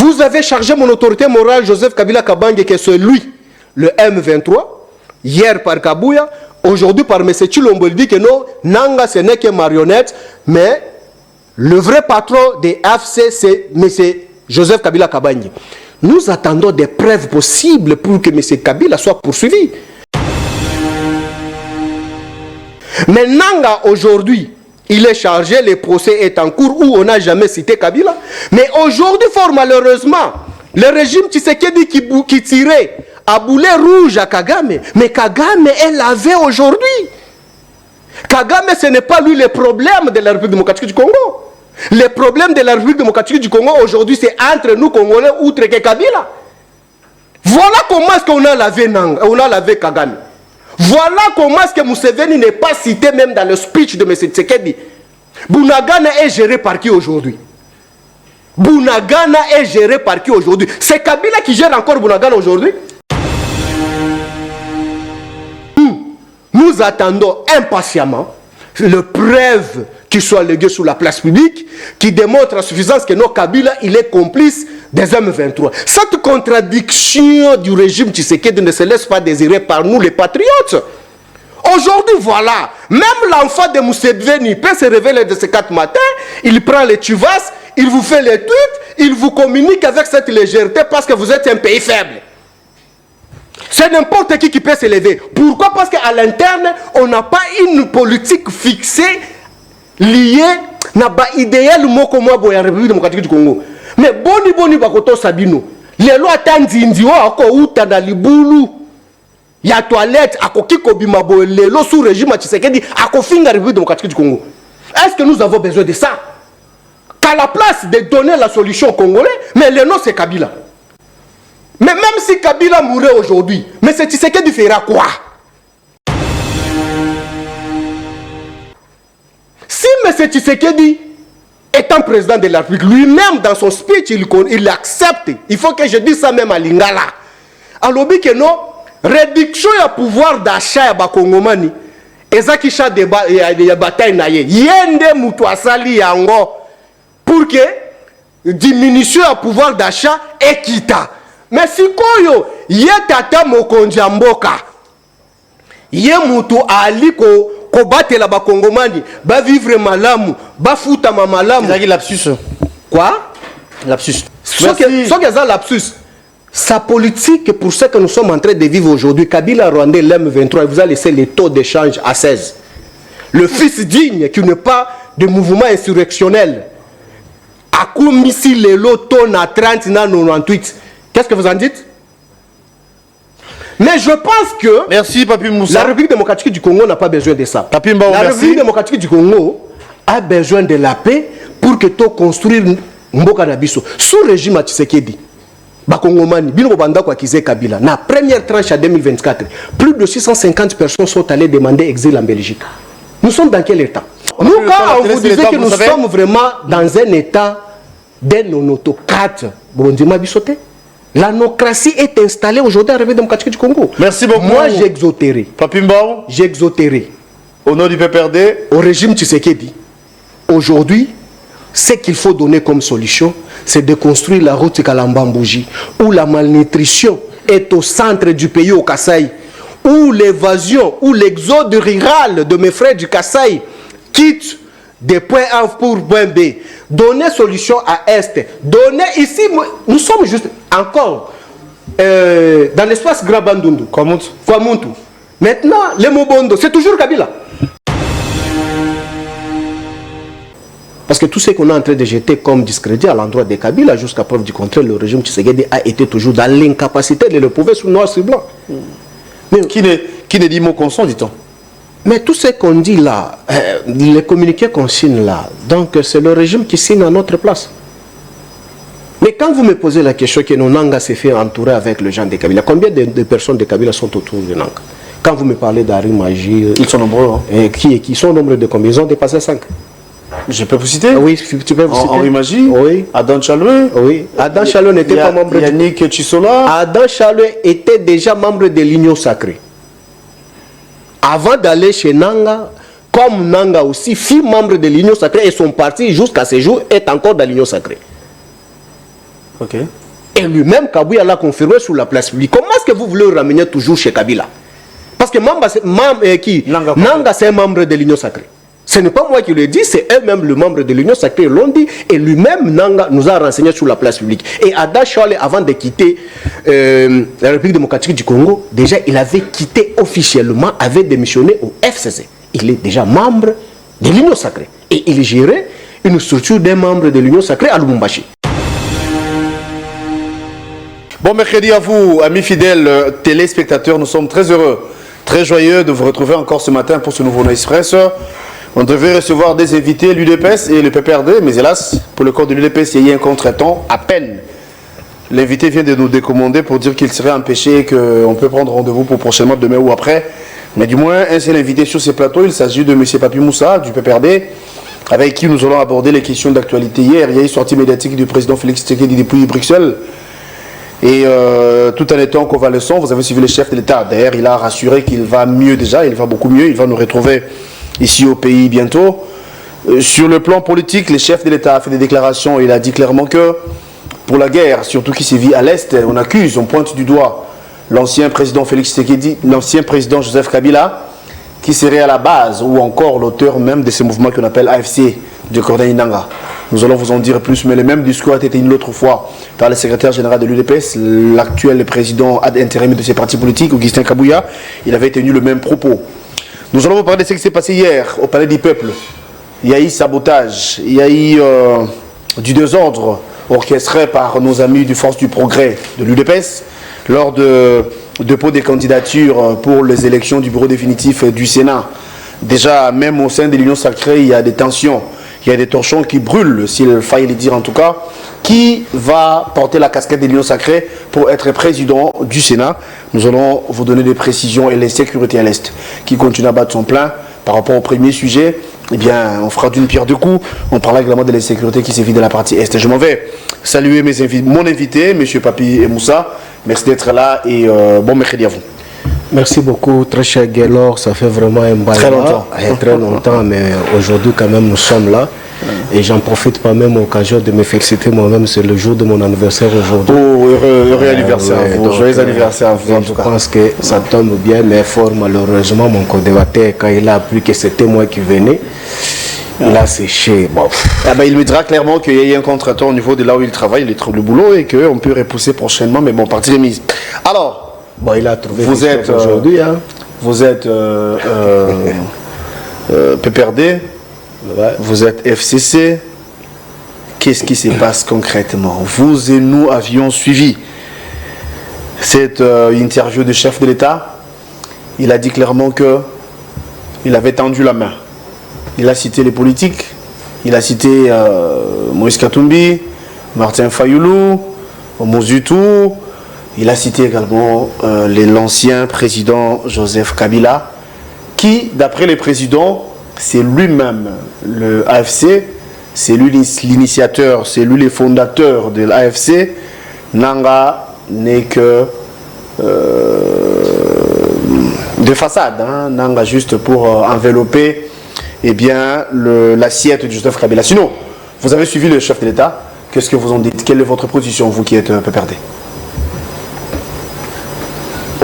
Vous avez chargé mon autorité morale, Joseph Kabila Kabange, que c'est lui, le M23, hier par Kabouya, aujourd'hui par M. Chilombo, il dit que non, Nanga ce n'est que marionnette, mais le vrai patron des AFC, c'est M. Joseph Kabila Kabange. Nous attendons des preuves possibles pour que M. Kabila soit poursuivi. Mais Nanga, aujourd'hui, il est chargé, le procès est en cours où on n'a jamais cité Kabila. Mais aujourd'hui, fort malheureusement, le régime Tshisekedi qui tirait à boulet rouge à Kagame. Mais Kagame est lavé aujourd'hui. Kagame, ce n'est pas lui le problème de la République démocratique du Congo. Le problème de la République démocratique du Congo aujourd'hui, c'est entre nous Congolais, outre que Kabila. Voilà comment est-ce qu'on a lavé Nanga, on a lavé Kagame. Voilà comment est-ce que Museveni n'est pas cité même dans le speech de M. Tshisekedi. Bunagana est géré par qui aujourd'hui? Bunagana est géré par qui aujourd'hui? C'est Kabila qui gère encore Bunagana aujourd'hui? Nous attendons impatiemment le preuve qui soit légué sur la place publique, qui démontre à suffisance que nos Kabila, il est complice des M23. Cette contradiction du régime Tshisekedi ne se laisse pas désirer par nous les patriotes. Aujourd'hui, voilà, même l'enfant de Museveni peut se révéler de ces 4 matins, il prend les tuvas, il vous fait les tweets, il vous communique avec cette légèreté parce que vous êtes un pays faible. C'est n'importe qui peut se lever. Pourquoi? Parce qu'à l'interne, on n'a pas une politique fixée lié na ba idéal moko mwa boya République démocratique du Congo. Mais boni bakoto sabino. Lelo atandi ndio ako uta na libulu ya toilette akoki kobima boye lelo sous régime Tshisekedi akofinga République démocratique du Congo. Est-ce que nous avons besoin de ça? Qu'à la place de donner la solution aux Congolais, mais le nom c'est Kabila. Mais même si Kabila mourait aujourd'hui, mais c'est Tshisekedi fera quoi? Si M. Tshisekedi, étant président de la République, lui-même dans son speech, il accepte, il faut que je dise ça même à Lingala. Alors, que non, réduction à pouvoir d'achat à Bakongomani, ezakisha de bataille naye, yende mutu asali yango, pour que diminution à pouvoir d'achat équita. Mais si koyo, ye tata mokonzi mboka, ye mutu aliko, kobatela la bakongomani ba vivre malamu ba futa malamu. C'est lapsus. Quoi? Lapsus. Ce qui est lapsus. Sa politique pour ce que nous sommes en train de vivre aujourd'hui, Kabila Rwandais l'M23, il vous a laissé les taux d'échange à 16. Le fils digne qui n'est pas de mouvement insurrectionnel a commis les lotos à 30 na 98. Qu'est-ce que vous en dites? Mais je pense que merci, Papi Moussa. La République démocratique du Congo n'a pas besoin de ça. Papi Mbao, la République démocratique du Congo a besoin de la paix pour que tu construire Mboka Nabiso. Sous le régime Tshisekedi, Bakongomani, Bino Banda Kwakize Kabila, na première tranche à 2024, plus de 650 personnes sont allées demander exil en Belgique. Nous sommes dans quel état? Nous, quand on vous disait que nous sommes vraiment dans un état d'un autocrate, Bondima Bissoté. La nocratie est installée aujourd'hui à la République démocratique du Congo. Merci beaucoup. Moi, j'exotérais. Papi Mbao. J'exotérais. Au nom du PPRD. Au régime Tshisekedi. Aujourd'hui, ce qu'il faut donner comme solution, c'est de construire la route Kalambambouji, où la malnutrition est au centre du pays au Kasaï, où l'évasion, où l'exode rural de mes frères du Kasaï quitte des points A pour point B. Donner solution à Est. Donner ici, nous sommes juste encore dans l'espace Grabandundu. Kwamuntu. Maintenant, le Mobondo, c'est toujours Kabila. Parce que tout ce qu'on est en train de jeter comme discrédit à l'endroit de Kabila, jusqu'à preuve du contraire, le régime Tshisekedi a été toujours dans l'incapacité de le prouver sur noir sur blanc. Mais qui ne dit mot consent, dit-on? Mais tout ce qu'on dit là, les communiqués qu'on signe là, donc c'est le régime qui signe à notre place. Mais quand vous me posez la question que nos Nanga s'est fait entourer avec le gens de Kabila, combien de personnes de Kabila sont autour de Nanga? Quand vous me parlez d'Ari Magie, ils sont nombreux. Hein? Qui sont nombreux de combien? Ils ont dépassé 5. Je peux vous citer? Oui, tu peux vous citer. Henri Magie, oui. Adam Chaloué. Oui. Adam Chaloué n'était pas membre. Yannick Chisola. Adam Chaloué était déjà membre de l'Union Sacrée. Avant d'aller chez Nanga, comme Nanga aussi, fut membre de l'Union Sacrée et son parti jusqu'à ce jour est encore dans l'Union Sacrée. Ok. Et lui-même, Kabila l'a confirmé sur la place publique. Comment est-ce que vous voulez le ramener toujours chez Kabila? Parce que Nanga, c'est un membre de l'Union sacrée. Ce n'est pas moi qui le dis, c'est eux-mêmes, le membre de l'Union sacrée, l'ont dit. Et lui-même, Nanga, nous a renseigné sur la place publique. Et Ada Chale, avant de quitter la République démocratique du Congo, déjà, il avait quitté officiellement, avait démissionné au FCC. Il est déjà membre de l'Union sacrée. Et il gérait une structure des membres de l'Union sacrée à Lubumbashi. Bon mercredi à vous, amis fidèles téléspectateurs. Nous sommes très heureux, très joyeux de vous retrouver encore ce matin pour ce nouveau No Express. On devait recevoir des invités, l'UDPS et le PPRD, mais hélas, pour le corps de l'UDPS, il y a eu un contretemps à peine. L'invité vient de nous décommander pour dire qu'il serait empêché et qu'on peut prendre rendez-vous pour prochainement, demain ou après. Mais du moins, un seul invité sur ces plateaux, il s'agit de M. Papi Moussa du PPRD, avec qui nous allons aborder les questions d'actualité. Hier, il y a eu une sortie médiatique du président Félix Tshisekedi depuis Bruxelles. Et tout en étant convalescent, vous avez suivi le chef de l'État. D'ailleurs, il a rassuré qu'il va mieux déjà, il va beaucoup mieux, il va nous retrouver ici au pays bientôt. Sur le plan politique, le chef de l'État a fait des déclarations. Il a dit clairement que pour la guerre, surtout qui sévit à l'Est, on accuse, on pointe du doigt l'ancien président Félix Tshisekedi, l'ancien président Joseph Kabila, qui serait à la base, ou encore l'auteur même de ce mouvement qu'on appelle AFC, de Corneille Nangaa. Nous allons vous en dire plus, mais le même discours a été tenu l'autre fois par le secrétaire général de l'UDPS, l'actuel président ad intérim de ces partis politiques, Augustin Kabouya. Il avait tenu le même propos. Nous allons vous parler de ce qui s'est passé hier au Palais du Peuple. Il y a eu sabotage, il y a eu du désordre orchestré par nos amis du Force du Progrès de l'UDPS lors de dépôt des candidatures pour les élections du bureau définitif du Sénat. Déjà, même au sein de l'Union sacrée, il y a des tensions. Il y a des torchons qui brûlent, s'il faille le dire en tout cas. Qui va porter la casquette de l'Union sacrée pour être président du Sénat? Nous allons vous donner des précisions. Et l'insécurité à l'Est qui continue à battre son plein par rapport au premier sujet. Eh bien, on fera d'une pierre deux coups. On parlera également de l'insécurité qui sévit de la partie Est. Je m'en vais saluer mon invité, M. Papi Moussa. Merci d'être là et bon mercredi à vous. Merci beaucoup, très cher Gaylor. Ça fait vraiment un bail. Très longtemps. Très longtemps, mais aujourd'hui, quand même, nous sommes là. Et j'en profite pas même l'occasion de me féliciter moi-même. C'est le jour de mon anniversaire aujourd'hui. Oh, heureux anniversaire à vous. Joyeux anniversaire à vous, en tout cas. Je pense que ça tombe bien, mais fort malheureusement, mon co-débatteur, quand il a appris que c'était moi qui venais, il a séché. Bon. Ah ben, il me dira clairement qu'il y a eu un contretemps au niveau de là où il travaille, il trouve le boulot et qu'on peut repousser prochainement, mais bon, partie remise. Alors, bon, il a trouvé vous êtes aujourd'hui. Hein. Vous êtes PPRD, ouais. Vous êtes FCC. Qu'est-ce qui se passe concrètement? Vous et nous avions suivi cette interview du chef de l'État. Il a dit clairement que il avait tendu la main. Il a cité les politiques. Il a cité Moïse Katumbi, Martin Fayoulou, Mozutu. Il a cité également l'ancien président Joseph Kabila, qui, d'après les présidents, c'est lui-même le AFC, c'est lui l'initiateur, c'est lui le fondateur de l'AFC. Nangaa n'est que de façade, hein. Nangaa juste pour envelopper eh bien, l'assiette de Joseph Kabila. Sinon, vous avez suivi le chef de l'État. Qu'est-ce que vous en dites? Quelle est votre position, vous qui êtes PPRD?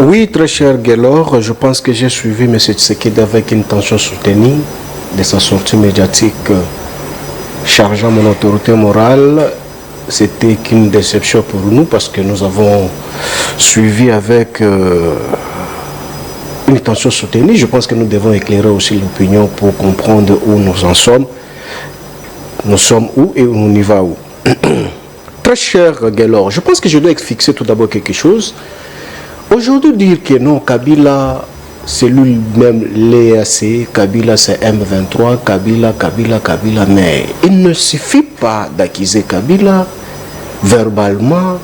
Oui, très cher Gaylor, je pense que j'ai suivi M. Tshisekedi avec une tension soutenue de sa sortie médiatique chargeant mon autorité morale. C'était qu'une déception pour nous parce que nous avons suivi avec une tension soutenue. Je pense que nous devons éclairer aussi l'opinion pour comprendre où nous en sommes. Nous sommes où et on y va où. Très cher Gaylor, je pense que je dois fixer tout d'abord quelque chose. Aujourd'hui, dire que non, Kabila, c'est lui-même l'EAC, Kabila c'est M23, Kabila, mais il ne suffit pas d'accuser Kabila verbalement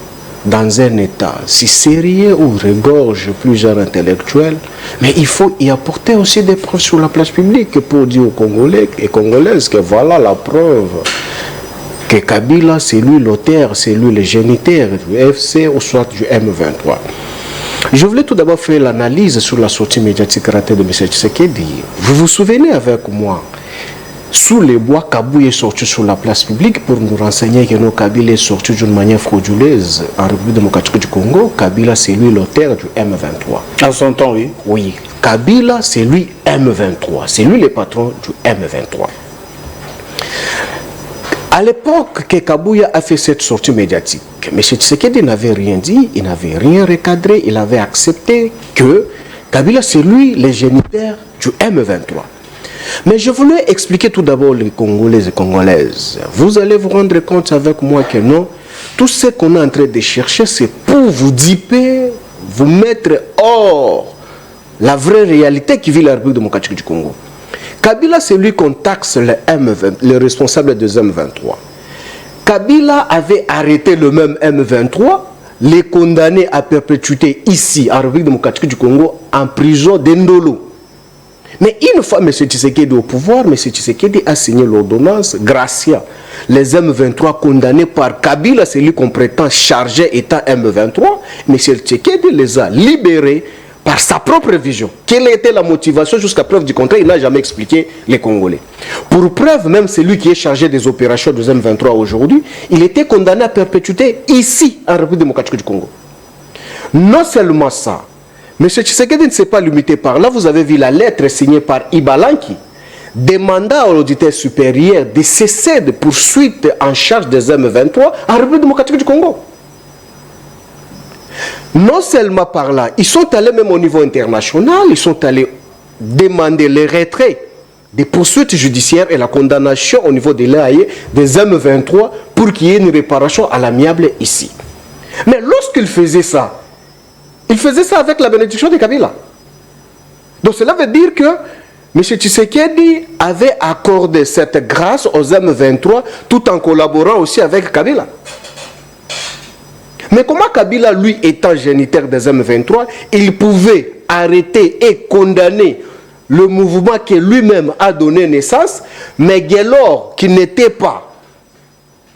dans un état si sérieux où regorge plusieurs intellectuels, mais il faut y apporter aussi des preuves sur la place publique pour dire aux Congolais et Congolaises que voilà la preuve que Kabila c'est lui l'auteur, c'est lui le géniteur du FC ou soit du M23. Je voulais tout d'abord faire l'analyse sur la sortie médiatique ratée de M. Tshisekedi. Vous vous souvenez avec moi sous les bois, Kabou est sorti sur la place publique pour nous renseigner que nos Kabila est sorti d'une manière frauduleuse en République démocratique du Congo. Kabila, c'est lui l'auteur du M23. En son temps, oui. Oui, Kabila, c'est lui M23. C'est lui le patron du M23. À l'époque que Kabouya a fait cette sortie médiatique, M. Tshisekedi n'avait rien dit, il n'avait rien recadré, il avait accepté que Kabila, c'est lui le géniteur du M23. Mais je voulais expliquer tout d'abord les Congolais et Congolaises. Vous allez vous rendre compte avec moi que non, tout ce qu'on est en train de chercher, c'est pour vous diper, vous mettre hors la vraie réalité qui vit la République démocratique du Congo. Kabila, c'est lui qu'on taxe le responsable de M23. Kabila avait arrêté le même M23, les condamné à perpétuité ici, en République démocratique du Congo, en prison d'Endolo. Mais une fois M. Tshisekedi au pouvoir, M. Tshisekedi a signé l'ordonnance Gracia. Les M23 condamnés par Kabila, c'est lui qu'on prétend charger État M23. M. Tshisekedi les a libérés par sa propre vision. Quelle était la motivation jusqu'à preuve du contraire? Il n'a jamais expliqué les Congolais. Pour preuve, même celui qui est chargé des opérations de M23 aujourd'hui, il était condamné à perpétuité ici, en République démocratique du Congo. Non seulement ça, M. Tshisekedi ne s'est pas limité par là. Vous avez vu la lettre signée par Ibalanki, demandant à l'auditeur supérieur de cesser de poursuites en charge des M23 en République démocratique du Congo. Non seulement par là, ils sont allés même au niveau international, ils sont allés demander le retrait des poursuites judiciaires et la condamnation au niveau de l'AE des M23 pour qu'il y ait une réparation à l'amiable ici. Mais lorsqu'ils faisaient ça, il faisait ça avec la bénédiction de Kabila. Donc cela veut dire que M. Tshisekedi avait accordé cette grâce aux M23 tout en collaborant aussi avec Kabila. Mais comment Kabila, lui, étant géniteur des M23, il pouvait arrêter et condamner le mouvement qui lui-même a donné naissance, mais Guélor, qui n'était pas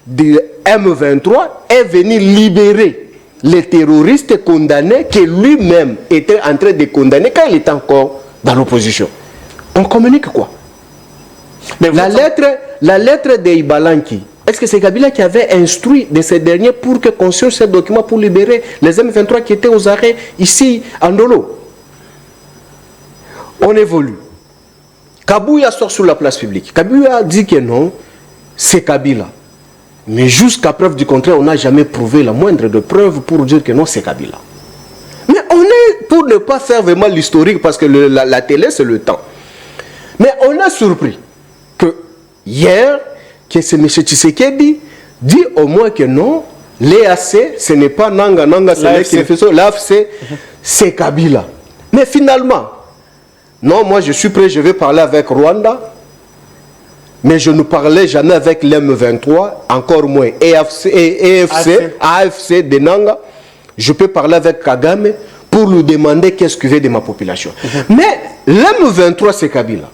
de M23, est venu libérer les terroristes condamnés que lui-même était en train de condamner quand il était encore dans l'opposition. On communique quoi? Mais la lettre de Ibalanki, est-ce que c'est Kabila qui avait instruit de ces derniers pour que conçuent ces documents pour libérer les M23 qui étaient aux arrêts ici en Dolo? On évolue. Kabouya sort sur la place publique. Kabouya dit que non, c'est Kabila. Mais jusqu'à preuve du contraire, on n'a jamais prouvé la moindre de preuve pour dire que non, c'est Kabila. Mais on est, pour ne pas faire vraiment l'historique, parce que la télé, c'est le temps. Mais on a surpris que hier, que c'est M. Tshisekedi dit au moins que non, l'EAC, ce n'est pas Nanga, l'AFC, c'est Kabila. Mais finalement, non, moi je suis prêt, je vais parler avec Rwanda, mais je ne parlais jamais avec l'M23, encore moins AFC de Nanga. Je peux parler avec Kagame pour lui demander qu'est-ce qu'il veut de ma population. Mais l'M23, c'est Kabila.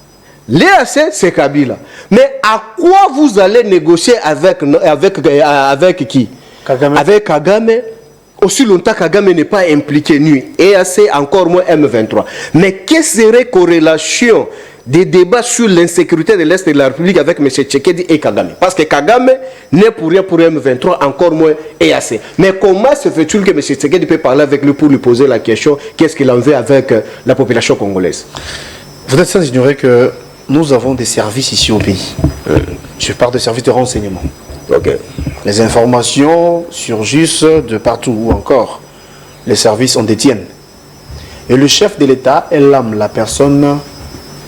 L'EAC, c'est Kabila. Mais à quoi vous allez négocier avec qui? Kagame. Avec Kagame. Aussi longtemps Kagame n'est pas impliqué, nuit. EAC, encore moins M23. Mais quelle serait corrélation des débats sur l'insécurité de l'Est de la République avec M. Tshisekedi et Kagame? Parce que Kagame n'est pour rien pour M23, encore moins EAC. Mais comment se fait-il que M. Tshisekedi peut parler avec lui pour lui poser la question qu'est-ce qu'il en veut avec la population congolaise? Vous êtes sans ignorer que nous avons des services ici au pays. Je parle de services de renseignement. Okay. Les informations surgissent de partout, ou encore les services en détiennent. Et le chef de l'État est l'âme, la personne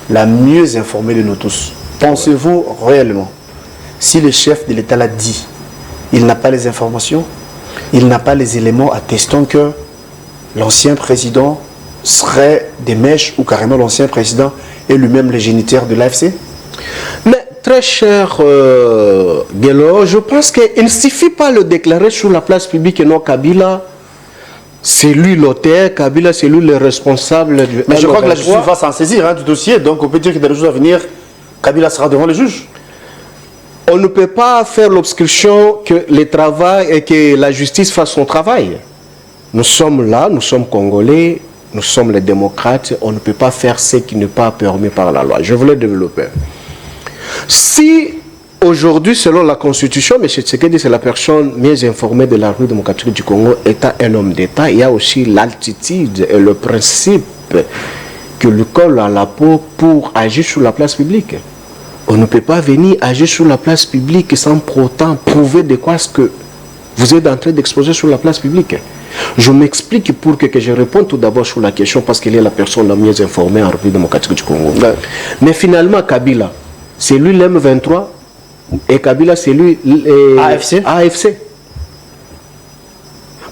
la mieux informée de nous tous. Pensez-vous réellement, si le chef de l'État l'a dit, il n'a pas les informations, il n'a pas les éléments attestant que l'ancien président serait des mèches, ou carrément l'ancien président est lui-même le géniteur de l'AFC? Mais très cher Guélo, je pense qu'il ne suffit pas de le déclarer sur la place publique et non Kabila. C'est lui l'auteur, Kabila c'est lui le responsable du... Mais je crois que la justice va s'en saisir du dossier, donc on peut dire que dans les jours à venir, Kabila sera devant le juge. On ne peut pas faire l'obstruction que que la justice fasse son travail. Nous sommes là, nous sommes Congolais, nous sommes les démocrates, on ne peut pas faire ce qui n'est pas permis par la loi. Je voulais développer. Si aujourd'hui, selon la Constitution, M. Tshisekedi, c'est la personne mieux informée de la République démocratique du Congo, étant un homme d'État, il y a aussi l'altitude et le principe que lui colle à la peau pour agir sur la place publique. On ne peut pas venir agir sur la place publique sans pour autant prouver de quoi ce que vous êtes en train d'exposer sur la place publique. Je m'explique pour que je réponde tout d'abord sur la question parce qu'il est la personne la mieux informée en République démocratique du Congo. Mais finalement, Kabila, c'est lui l'M23 et Kabila, c'est lui AFC.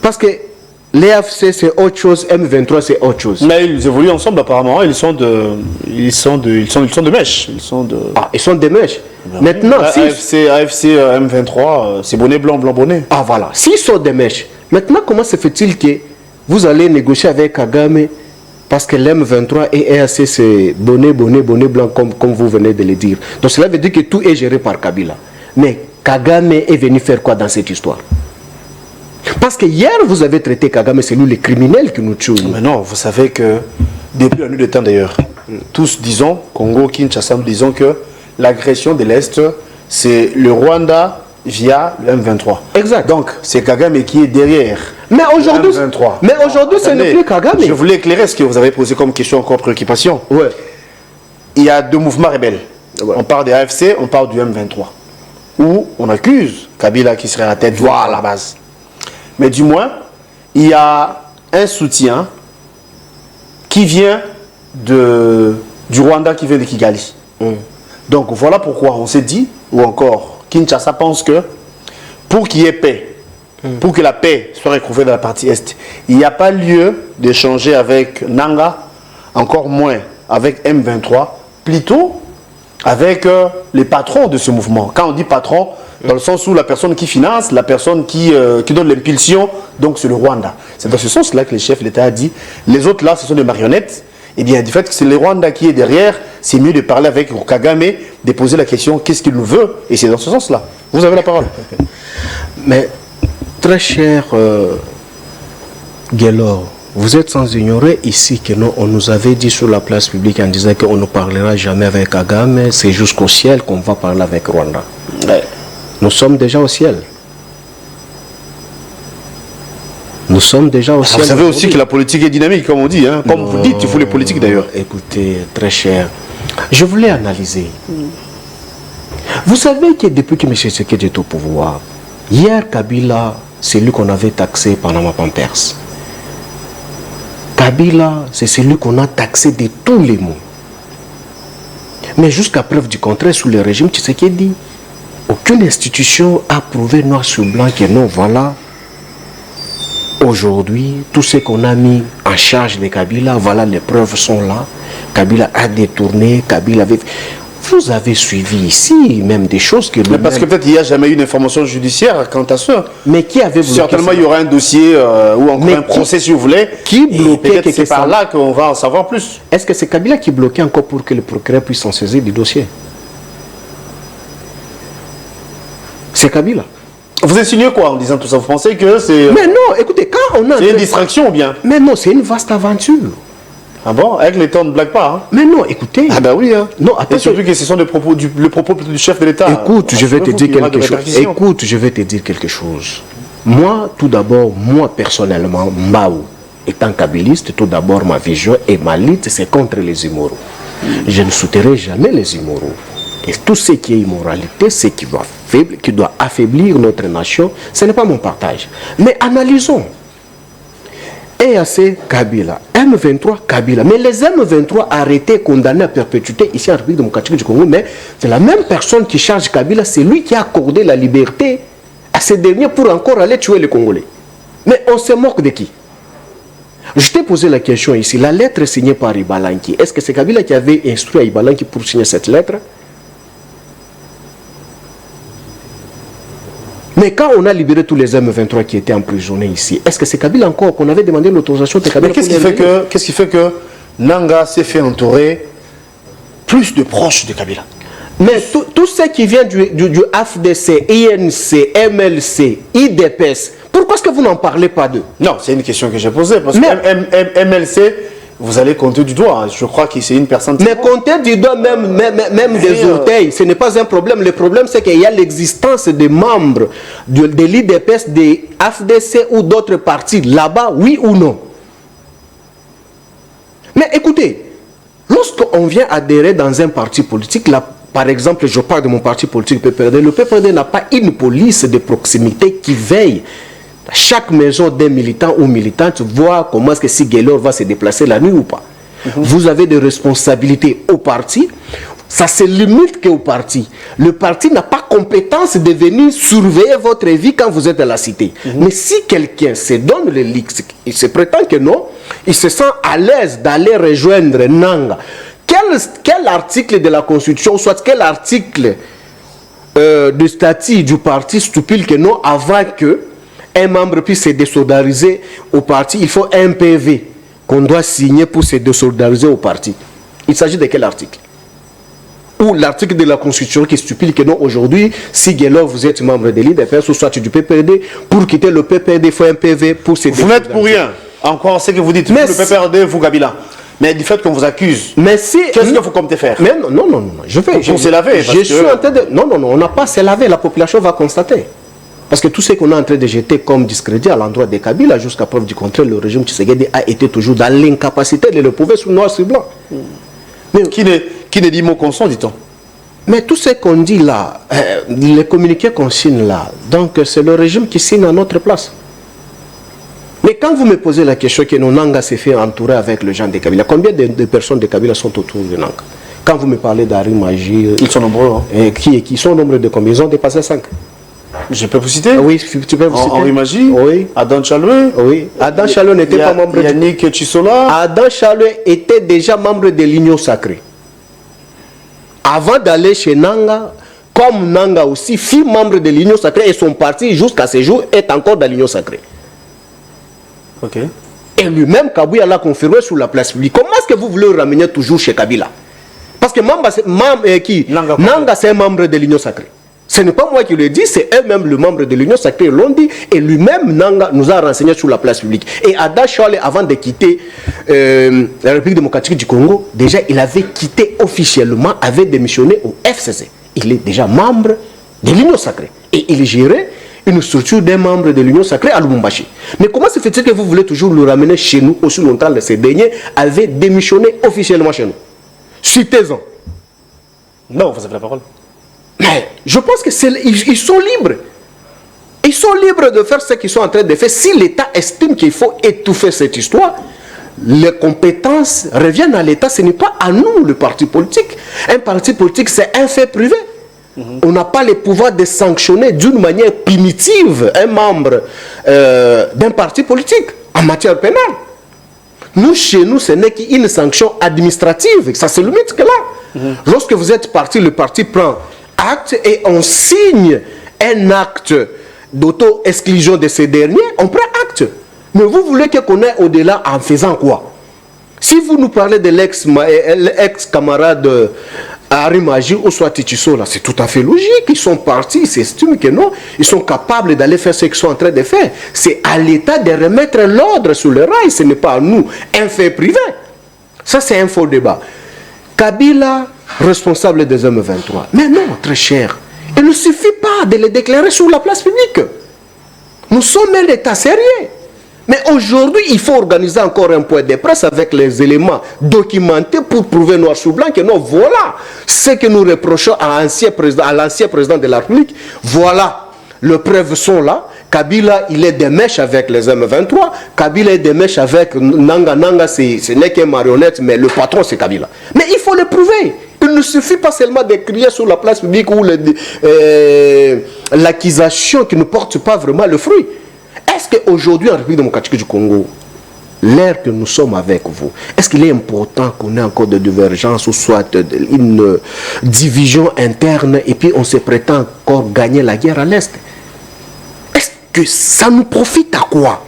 Parce que l'AFC, c'est autre chose, M23, c'est autre chose. Mais ils évoluent ensemble apparemment, ils sont de mèche. Ils sont des mèches. Maintenant, AFC M23, c'est bonnet blanc, blanc bonnet. Ah voilà, s'ils sont des mèches, maintenant comment se fait-il que vous allez négocier avec Kagame parce que l'M23 et AFC c'est bonnet blanc comme vous venez de le dire. Donc cela veut dire que tout est géré par Kabila. Mais Kagame est venu faire quoi dans cette histoire? Parce que hier, vous avez traité Kagame, c'est lui le criminel qui nous tue. Mais non, vous savez que depuis la nuit de temps d'ailleurs, tous disons, Congo, Kinshasa, nous disons que l'agression de l'Est, c'est le Rwanda via le M23. Exact. Donc, c'est Kagame qui est derrière. Mais aujourd'hui, ce n'est plus Kagame. Je voulais éclairer ce que vous avez posé comme question, encore préoccupation. Ouais. Il y a deux mouvements rebelles. Ouais. On parle des AFC, on parle du M23. Où on accuse Kabila qui serait à la tête à la base. Mais du moins, il y a un soutien qui vient du Rwanda, qui vient de Kigali. Donc voilà pourquoi on s'est dit, ou encore Kinshasa pense que pour qu'il y ait paix, pour que la paix soit retrouvée dans la partie Est, il n'y a pas lieu d'échanger avec Nanga, encore moins avec M23, plutôt avec les patrons de ce mouvement. Quand on dit patron, dans le sens où la personne qui finance, la personne qui donne l'impulsion, donc c'est le Rwanda. C'est dans ce sens-là que le chef de l'État a dit, les autres là, ce sont des marionnettes. Et bien, du fait que c'est le Rwanda qui est derrière, c'est mieux de parler avec Kagame, de poser la question, qu'est-ce qu'il nous veut? Et c'est dans ce sens-là. Vous avez la parole. Mais, très cher Guélor, vous êtes sans ignorer ici que nous, on nous avait dit sur la place publique en disant qu'on ne parlera jamais avec Kagame, c'est jusqu'au ciel qu'on va parler avec Rwanda. Ouais. Nous sommes déjà au ciel. Nous sommes déjà au ciel. Vous savez aussi que la politique est dynamique, comme on dit. Hein. Comme vous dites, il faut les politiques d'ailleurs. Écoutez, très cher, je voulais analyser. Vous savez que depuis que M. Tshisekedi est au pouvoir, hier, Kabila, c'est lui qu'on avait taxé Panama Papers. Kabila, c'est celui qu'on a taxé de tous les mots. Mais jusqu'à preuve du contraire, sous le régime Tshisekedi, aucune institution a prouvé noir sur blanc que non, voilà. Aujourd'hui, tout ce qu'on a mis en charge de Kabila, voilà, les preuves sont là. Kabila a détourné, Kabila avait... Vous avez suivi ici même des choses que... Mais parce que peut-être il n'y a jamais eu une information judiciaire quant à ça. Mais qui avait bloqué? Certainement il y aura un dossier ou encore un procès si vous voulez. Qui bloquait? Peut-être c'est par là qu'on va en savoir plus. Est-ce que c'est Kabila qui bloquait encore pour que le procureur puisse s'en saisir du dossier? C'est Kabila. Vous insinuez quoi en disant tout ça? Vous pensez que c'est... Mais non, écoutez, quand on a... C'est une distraction ou bien? Mais non, c'est une vaste aventure. Ah bon? Avec les temps, on ne blague pas. Hein? Mais non, écoutez... Ah ben oui. Hein. Non, attends, et surtout que ce sont le propos du chef de l'État. Écoute, je vais te dire quelque chose. Écoute, je vais te dire quelque chose. Moi, tout d'abord, moi personnellement, Mao, étant kabiliste, tout d'abord, ma vision et ma lutte, c'est contre les immoraux. Je ne soutiendrai jamais les immoraux. Et tout ce qui est immoralité, ce qui doit affaiblir notre nation, ce n'est pas mon partage. Mais analysons. EAC, Kabila. M23, Kabila. Mais les M23 arrêtés, condamnés à perpétuité ici en République démocratique du Congo, mais c'est la même personne qui charge Kabila, c'est lui qui a accordé la liberté à ces derniers pour encore aller tuer les Congolais. Mais on se moque de qui? Je t'ai posé la question ici. La lettre signée par Ibalanki, est-ce que c'est Kabila qui avait instruit à Ibalanki pour signer cette lettre? Mais quand on a libéré tous les M23 qui étaient emprisonnés ici, est-ce que c'est Kabila encore qu'on avait demandé l'autorisation de Kabila? Mais qu'est-ce qui fait que Nanga s'est fait entourer plus de proches de Kabila? Mais tout ce qui vient du AFDC, INC, MLC, IDPS, pourquoi est-ce que vous n'en parlez pas d'eux? Non, c'est une question que j'ai posée. Parce que MLC vous allez compter du doigt. Je crois que c'est une personne... Mais compter du doigt, même des orteils, ce n'est pas un problème. Le problème, c'est qu'il y a l'existence des membres de l'IDPS, des AFDC ou d'autres partis là-bas, oui ou non. Mais écoutez, lorsqu'on vient adhérer dans un parti politique, là, par exemple, je parle de mon parti politique PPRD, le PPRD n'a pas une police de proximité qui veille à chaque maison d'un militant ou militante, voir comment est-ce que si Guélor va se déplacer la nuit ou pas. Vous avez des responsabilités au parti, ça se limite qu'au parti. Le parti n'a pas compétence de venir surveiller votre vie quand vous êtes à la cité. Mais si quelqu'un se donne le leaks, il se prétend que non, il se sent à l'aise d'aller rejoindre Nanga. Quel article de la Constitution, soit quel article de statut du parti stipule que non, avant que un membre puisse se désolidariser au parti, il faut un PV qu'on doit signer pour se désolidariser au parti. Il s'agit de quel article? Ou l'article de la Constitution qui stipule que non, aujourd'hui, si Guélor, vous êtes membre de l'IDPS ou soit du PPRD, pour quitter le PPRD, il faut un PV pour se désolidariser. Vous n'êtes pour rien. Encore ce que vous dites. Mais le PPRD, vous, Kabila. Mais du fait qu'on vous accuse, qu'est-ce que vous comptez faire? Mais non, je vais. Pour se laver. Je suis en train de... Non, on n'a pas à se laver, la population va constater. Parce que tout ce qu'on est en train de jeter comme discrédit à l'endroit des Kabila, jusqu'à preuve du contraire, le régime Tshisekedi a été toujours dans l'incapacité de le prouver sur noir sur blanc. Mais qui ne dit mot consent, dit-on? Mais tout ce qu'on dit là, les communiqués qu'on signe là, donc c'est le régime qui signe à notre place. Mais quand vous me posez la question que Nanga s'est fait entourer avec le gens de Kabila, combien de personnes de Kabila sont autour de Nanga? Quand vous me parlez d'Ari Magie, ils sont nombreux. Hein. Qui sont nombreux de combien? Ils ont dépassé 5. Je peux vous citer? Oui, tu peux vous citer. Henri Magie, oui. Adam Chaloué. Oui. Adam Chaloué n'était pas membre. Yannick Chisola. Adam Chaloué était déjà membre de l'Union Sacrée. Avant d'aller chez Nanga, comme Nanga aussi, fut membre de l'Union Sacrée et son parti, jusqu'à ce jour, est encore dans l'Union Sacrée. Ok. Et lui-même, Kabila l'a confirmé sur la place publique. Comment est-ce que vous voulez le ramener toujours chez Kabila? Parce que Nanga, c'est un membre de l'Union Sacrée. Ce n'est pas moi qui le dis, c'est eux-mêmes, le membre de l'Union Sacrée, l'ont dit. Et lui-même, Nanga, nous a renseigné sur la place publique. Et Ada Chale, avant de quitter la République démocratique du Congo, déjà, il avait quitté officiellement, avait démissionné au FCC. Il est déjà membre de l'Union Sacrée. Et il gérait une structure d'un membre de l'Union Sacrée à Lubumbashi. Mais comment se fait-il que vous voulez toujours le ramener chez nous aussi longtemps que ces derniers avaient démissionné officiellement chez nous? Citez-en. Non, vous avez la parole. Mais je pense que ils sont libres. Ils sont libres de faire ce qu'ils sont en train de faire. Si l'État estime qu'il faut étouffer cette histoire, les compétences reviennent à l'État. Ce n'est pas à nous, le parti politique. Un parti politique, c'est un fait privé. On n'a pas le pouvoir de sanctionner d'une manière primitive un membre d'un parti politique en matière pénale. Nous, chez nous, ce n'est qu'une sanction administrative. Ça se limite que là. Lorsque vous êtes parti, le parti prend acte et on signe un acte d'auto-exclusion de ces derniers, on prend acte. Mais vous voulez qu'on aille au-delà en faisant quoi? Si vous nous parlez de l'ex-camarade Henri Magie ou soit Tichisola, c'est tout à fait logique. Ils sont partis, ils s'estiment que non, ils sont capables d'aller faire ce qu'ils sont en train de faire. C'est à l'État de remettre l'ordre sur le rail, ce n'est pas à nous, un fait privé. Ça, c'est un faux débat. Kabila, responsable des M23. Mais non, très cher. Il ne suffit pas de le déclarer sur la place publique. Nous sommes un État sérieux. Mais aujourd'hui, il faut organiser encore un point de presse avec les éléments documentés pour prouver noir sur blanc que non, voilà ce que nous reprochons à l'ancien président de la République. Voilà, les preuves sont là. Kabila, il est des mèches avec les M23. Kabila est des mèches avec Nanga. Nanga, ce n'est qu'une marionnette, mais le patron, c'est Kabila. Mais il faut le prouver. Il ne suffit pas seulement de crier sur la place publique ou l'accusation qui ne porte pas vraiment le fruit. Est-ce qu'aujourd'hui, en République démocratique du Congo, l'ère que nous sommes avec vous, est-ce qu'il est important qu'on ait encore de divergences ou soit une division interne et puis on se prétend encore gagner la guerre à l'Est? Est-ce que ça nous profite à quoi?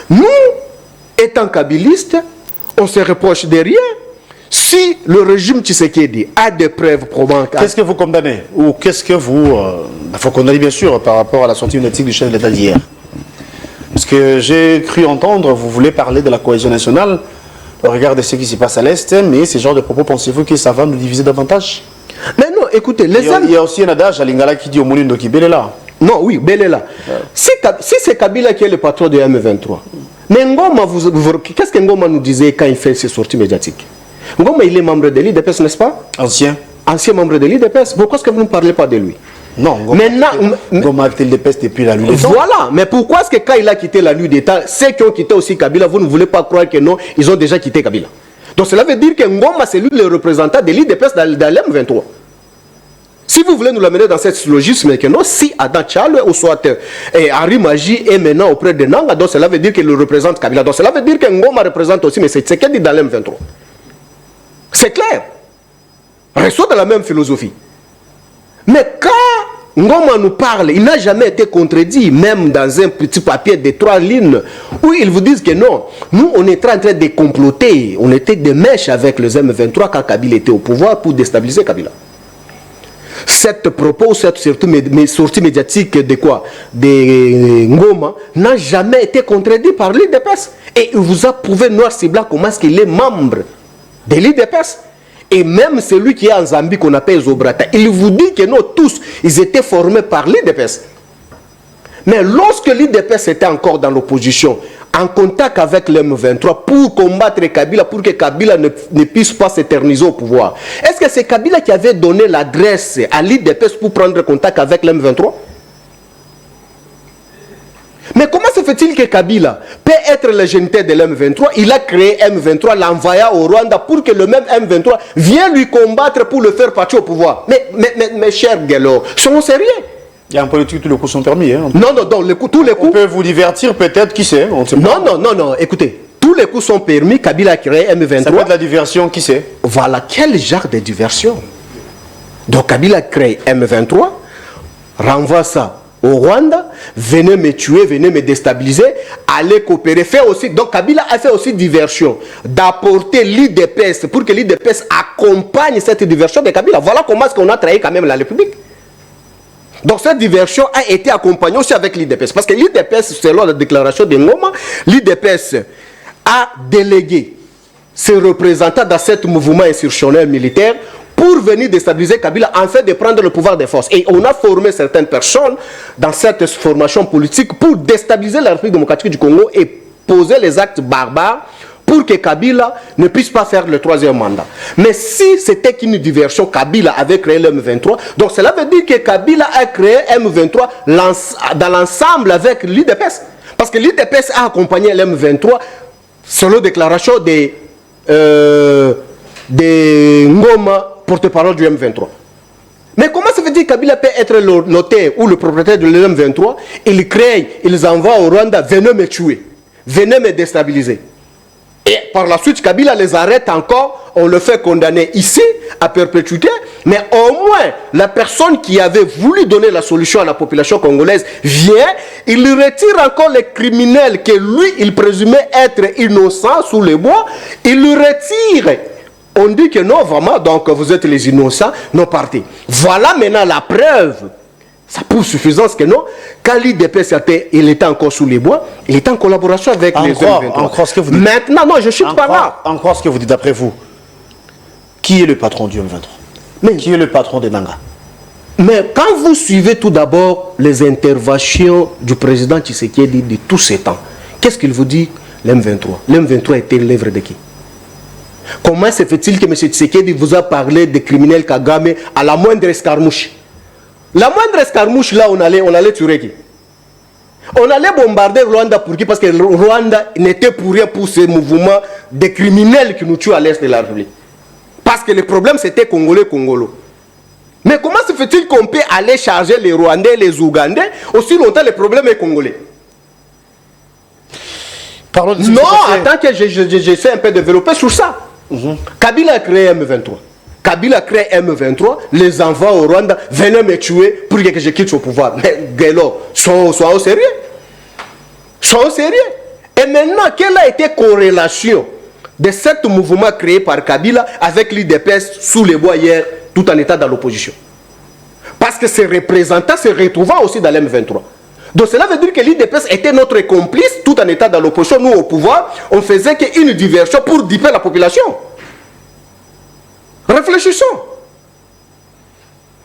Nous, étant kabylistes, on se reproche de rien. Si le régime Tshisekedi a des preuves probantes... Qu'est-ce que vous condamnez? Ou qu'est-ce que vous... Il faut condamner bien sûr par rapport à la sortie lunatique du chef de l'État d'hier. Parce que j'ai cru entendre, vous voulez parler de la cohésion nationale, Regarde ce qui se passe à l'Est, mais ce genre de propos, pensez-vous que ça va nous diviser davantage? Mais non, écoutez, il y a aussi un adage à Lingala qui dit au Moulindo qui est là. Non, oui, Belela. Si c'est Kabila qui est le patron de M23, mais Ngoma, qu'est-ce que Ngoma nous disait quand il fait ses sorties médiatiques? Ngoma, il est membre de l'IDPS, n'est-ce pas? Ancien Membre de l'IDPS. Pourquoi est-ce que vous ne parlez pas de lui? Non, Ngoma a quitté l'IDPS depuis la lutte d'État. Voilà, mais pourquoi est-ce que quand il a quitté la lutte d'État, ceux qui ont quitté aussi Kabila, vous ne voulez pas croire que non, ils ont déjà quitté Kabila? Donc cela veut dire que Ngoma, c'est lui le représentant de l'IDPS dans l'M23. Si vous voulez nous l'amener dans cette logisme, que non, si Adam Tchal ou soit Henri Magie est maintenant auprès de Nanga, donc cela veut dire qu'il le représente Kabila. Donc cela veut dire que Ngoma représente aussi, mais c'est ce qu'il dit dans l'M23. C'est clair. Restons dans la même philosophie. Mais quand Ngoma nous parle, il n'a jamais été contredit, même dans un petit papier de 3 lignes, où ils vous disent que non, nous on est en train de comploter, on était des mèches avec les M23 quand Kabila était au pouvoir pour déstabiliser Kabila. Cette propos, cette sortie médiatique de quoi? De Ngoma n'a jamais été contredit par l'IDPS. Et il vous a prouvé noir et blanc comment est-ce qu'il est membre de l'IDPS. Et même celui qui est en Zambie qu'on appelle Zobrata, il vous dit que non, tous, ils étaient formés par l'IDPS. Mais lorsque l'IDPS était encore dans l'opposition, en contact avec l'M23 pour combattre Kabila, pour que Kabila ne puisse pas s'éterniser au pouvoir, est-ce que c'est Kabila qui avait donné l'adresse à l'IDPS pour prendre contact avec l'M23? Mais comment se fait-il que Kabila peut être le géniteur de l'M23? Il a créé M23, l'envoya au Rwanda pour que le même M23 vienne lui combattre pour le faire partir au pouvoir. Mais cher Guélo, soyons sérieux. Il y a en politique, tous les coups sont permis. Hein. Non, tous les coups. On peut vous divertir peut-être, qui sait, on sait pas. Non, écoutez, tous les coups sont permis, Kabila a créé M23. Ça peut être la diversion, qui sait. Voilà, quel genre de diversion? Donc Kabila crée M23, renvoie ça au Rwanda, venez me tuer, venez me déstabiliser, allez coopérer, faire aussi. Donc Kabila a fait aussi diversion, d'apporter l'IDPS pour que l'IDPS accompagne cette diversion de Kabila. Voilà comment est-ce qu'on a trahi quand même la République. Donc cette diversion a été accompagnée aussi avec l'IDPS. Parce que l'IDPS, selon la déclaration de Ngoma, l'IDPS a délégué ses représentants dans ce mouvement insurrectionnel militaire pour venir déstabiliser Kabila en fait de prendre le pouvoir des forces. Et on a formé certaines personnes dans cette formation politique pour déstabiliser la République démocratique du Congo et poser les actes barbares pour que Kabila ne puisse pas faire le 3e mandat. Mais si c'était qu'une diversion, Kabila avait créé l'M23, donc cela veut dire que Kabila a créé M23 dans l'ensemble avec l'IDPS. Parce que l'IDPS a accompagné l'M23 selon déclaration de Ngoma, porte-parole du M23. Mais comment ça veut dire que Kabila peut être le notaire ou le propriétaire de l'M23? Ils créent, ils envoient au Rwanda, venez me tuer, venez me déstabiliser. Et par la suite, Kabila les arrête encore, on le fait condamner ici, à perpétuité, mais au moins, la personne qui avait voulu donner la solution à la population congolaise vient, il retire encore les criminels que lui, il présumait être innocents sous les bois, il le retire. On dit que non, vraiment, donc vous êtes les innocents, non partez. Voilà maintenant la preuve. Ça prouve suffisance que non. Quand l'IDPS il était encore sous les bois, il était en collaboration avec les M23. Ce que vous dites. Maintenant, non, je ne suis pas là. Encore ce que vous dites d'après vous. Qui est le patron du M23? Qui est le patron de Nanga? Mais quand vous suivez tout d'abord les interventions du président Tshisekedi de tous ces temps, qu'est-ce qu'il vous dit? L'M23. L'M23 était l'œuvre de qui? Comment se fait-il que M. Tshisekedi vous a parlé de criminels Kagame à la moindre escarmouche? La moindre escarmouche, là, on allait tuer qui? On allait bombarder Rwanda pour qui? Parce que Rwanda n'était pour rien pour ces mouvements de criminels qui nous tuent à l'est de la République. Parce que le problème, c'était Congolais-Congolo. Mais comment se fait-il qu'on peut aller charger les Rwandais, les Ougandais, aussi longtemps le problème est congolais? Non, attends que j'essaie un peu de développer sur ça. Kabila a créé M23. Kabila crée M23, les envoie au Rwanda, venez me tuer pour que je quitte au pouvoir. Mais Guélo, sois au sérieux. Sois au sérieux. Et maintenant, quelle a été la corrélation de ce mouvement créé par Kabila avec l'IDPS sous les bois hier, tout en état dans l'opposition? Parce que ces représentants se retrouvent aussi dans l'M23. Donc cela veut dire que l'IDPS était notre complice tout en étant dans l'opposition, nous au pouvoir, on faisait qu'une diversion pour duper la population. Réfléchissons.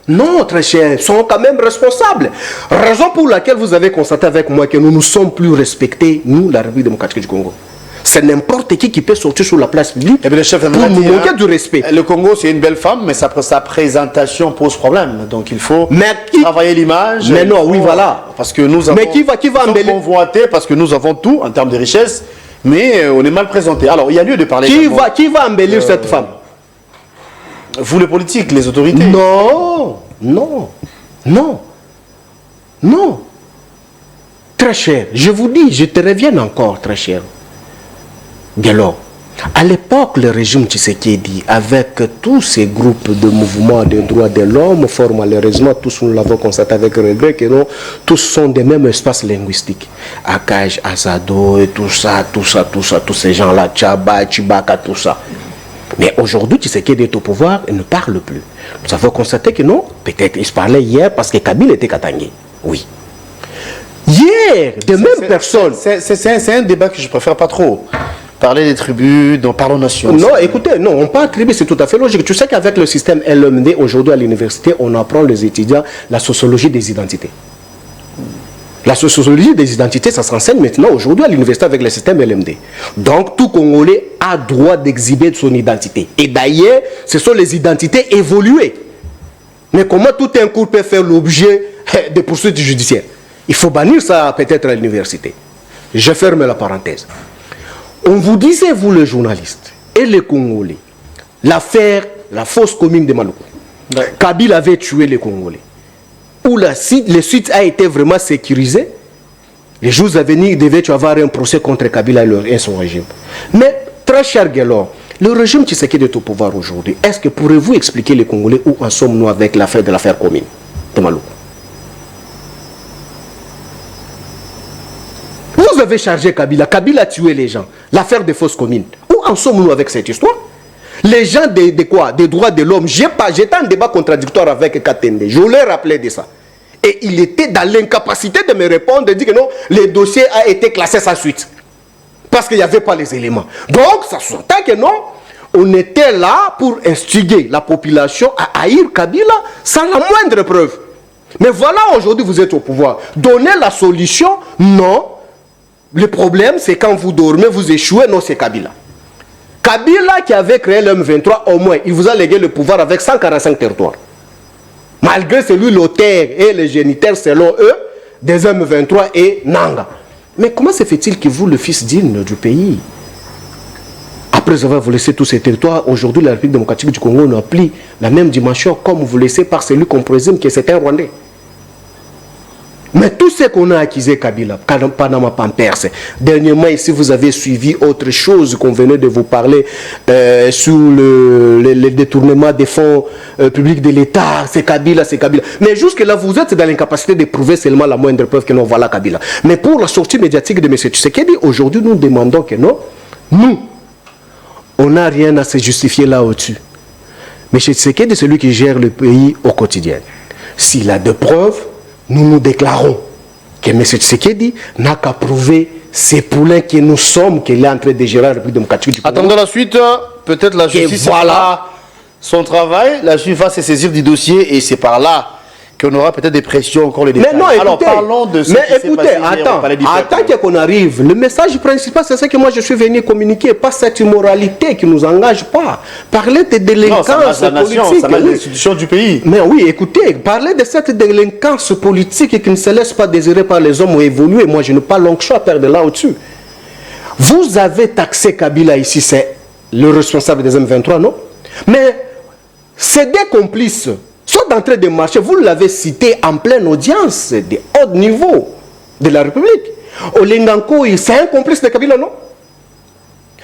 Non, très cher, ils sont quand même responsables. Raison pour laquelle vous avez constaté avec moi que nous ne sommes plus respectés, nous, la République démocratique du Congo. C'est n'importe qui peut sortir sur la place publique le chef pour nous manquer du respect. Le Congo, c'est une belle femme, mais sa présentation pose problème. Donc il faut travailler l'image. Mais non, oui, voilà. Parce que nous avons qui va embellir convoité, parce que nous avons tout en termes de richesse, mais on est mal présenté. Alors, il y a lieu de parler. Qui va embellir cette femme? Vous, les politiques, les autorités? Non, non, non, non. Très cher, je vous dis, je te reviens encore, très cher. Gallo, à l'époque, le régime Tshisekedi, avec tous ces groupes de mouvements des droits de l'homme, fort malheureusement, tous nous l'avons constaté avec regret, que non, tous sont des mêmes espaces linguistiques. Akaj, Azado, et tout ça, tous ces gens-là, Tchaba, Chibaka, tout ça. Mais aujourd'hui, Tshisekedi est au pouvoir et ne parle plus. Nous avons constaté que non, peut-être il se parlait hier parce que Kabila était Katangé. Oui. Hier, de mêmes personnes. C'est un débat que je préfère pas trop. Parler des tribus, donc parlons nation. Non, écoutez, non, on parle tribu, c'est tout à fait logique. Tu sais qu'avec le système LMD, aujourd'hui à l'université, on apprend les étudiants la sociologie des identités. La sociologie des identités, ça s'enseigne maintenant aujourd'hui à l'université avec le système LMD. Donc, tout Congolais a droit d'exhiber son identité. Et d'ailleurs, ce sont les identités évoluées. Mais comment tout un cours peut faire l'objet de poursuites judiciaires? Il faut bannir ça peut-être à l'université. Je ferme la parenthèse. On vous disait, vous les journalistes et les Congolais, l'affaire, la fosse commune de Maluku. Ouais. Kabila avait tué les Congolais. Où le site a été vraiment sécurisé. Les jours à venir, il devait y avoir un procès contre Kabila et son régime. Mais, très cher Guélor, le régime qui est au pouvoir aujourd'hui, est-ce que pourrez-vous expliquer les Congolais où en sommes-nous avec l'affaire de l'affaire commune de Maluku? Vous avez chargé Kabila. Kabila a tué les gens. L'affaire des fausses communes. Où en sommes-nous avec cette histoire? Les gens de quoi? Des droits de l'homme. J'étais en débat contradictoire avec Katende. Je voulais rappeler de ça. Et il était dans l'incapacité de me répondre, de dire que non, le dossier a été classé sans suite. Parce qu'il n'y avait pas les éléments. Donc, ça s'entend que non, on était là pour instiguer la population à haïr Kabila sans la moindre preuve. Mais voilà, aujourd'hui, vous êtes au pouvoir. Donner la solution, non. Le problème, c'est quand vous dormez, vous échouez, non, c'est Kabila. Kabila qui avait créé l'M23, au moins, il vous a légué le pouvoir avec 145 territoires. Malgré celui l'auteur et les génitaires, selon eux, des M23 et Nanga. Mais comment se fait-il que vous, le fils digne du pays, après avoir vous laissé tous ces territoires, aujourd'hui la République démocratique du Congo n'a plus la même dimension comme vous laissez par celui qu'on présume que c'est un Rwandais? Mais tout ce qu'on a accusé Kabila, Panama Pampers, dernièrement ici vous avez suivi autre chose qu'on venait de vous parler sur le détournement des fonds publics de l'État, c'est Kabila, c'est Kabila. Mais jusque là vous êtes dans l'incapacité de prouver seulement la moindre preuve que non, voilà Kabila. Mais pour la sortie médiatique de M. Tshisekedi, aujourd'hui nous demandons que non, nous, on n'a rien à se justifier là au-dessus. M. Tshisekedi, c'est celui qui gère le pays au quotidien. S'il a des preuves, nous déclarons que M. Tshisekedi n'a qu'à prouver ces poulains que nous sommes, qu'il est en train de gérer la République démocratique du Congo. Attendons la suite, peut-être la justice fera son travail, la justice va se saisir du dossier et c'est par là qu'on aura peut-être des pressions encore les détails. Mais non, écoutez, alors parlons de ce qui s'est passé hier, attends qu'on arrive. Le message principal, c'est ça que moi je suis venu communiquer, pas cette immoralité qui ne nous engage pas. Parler de délinquance politique. Ça marche l'institution du pays. Mais oui, écoutez, parler de cette délinquance politique qui ne se laisse pas désirer par les hommes ou évoluer, moi je n'ai pas long choix à perdre là au-dessus. Vous avez taxé Kabila ici, c'est le responsable des M23, non? Mais c'est des complices sont en train de marcher, vous l'avez cité en pleine audience de haut niveau de la République. Olenganko, c'est un complice de Kabila, non?